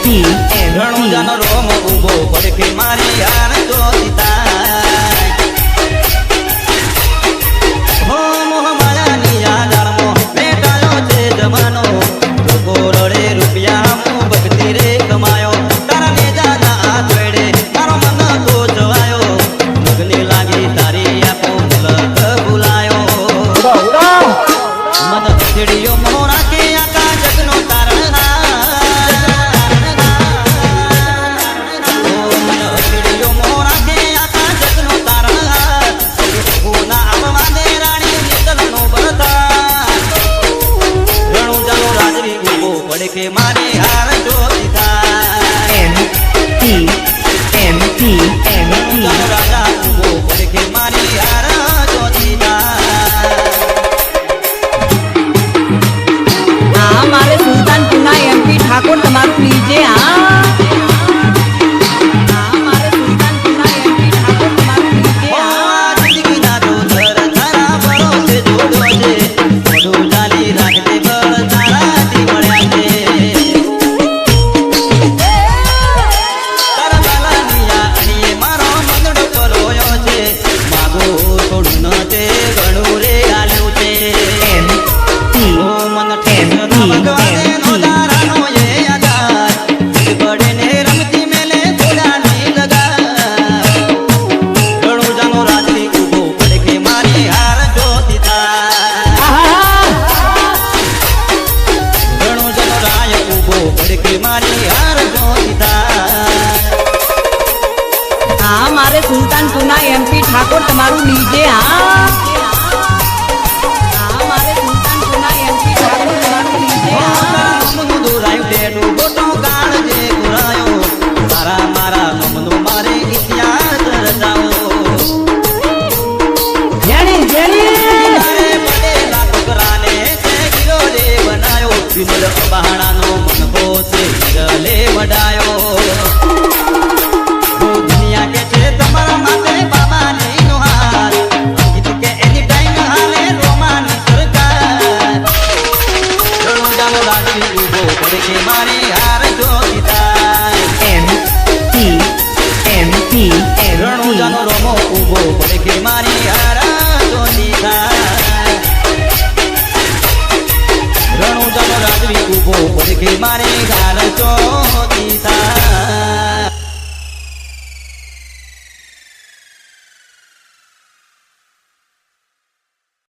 રણુજાનો રોમ ઉભો પડખે મારી યાર જોતા હો મોહ માયાની યાદાળમાં બેટાયો છે જમાનો લોકો રડે રૂપિયા હું ભક્તિ રે કમાયો તારા નેજાના હાથ વેડે મારો મન તો જવાયો મગને લાગી તારી આપો મુલક ભૂલાયો મન ખીડીયો મોરા કે આકા જગનો તારણ કે મારી હાર જોતા રાજા ઉભો પડકે મારી હાર જોતા હા મારે સુલતાનપુરના એમપી ઠાકોર તમારું લીજે મારે સુલતાનપુરના એમપી ઠાકોર તમારું લીજે મારે સુલતાનપુરના એમપી ઠાકોર તમારું લીજે દોરાયું બેઠું ગોટો કાળ જે પુરાયો તારા મારા મમનો મારે ઇતિહાસ રચાવો વિમલ બહાણાનો મનકો છે લે વડાયો દુનિયા કે છે તમારા માટે બાબાની નો હાથ કે એની ટાઈમ હાલે રોમાની સરકાર રણુજાનો રાજી ઉભો પડકે મારી હાર જોતા રણુજાનો રોમો ઉભો પડકે મારી હાર જોતા રણુજાનો રાજવી ઉભો પડકે મારી હાર જોતા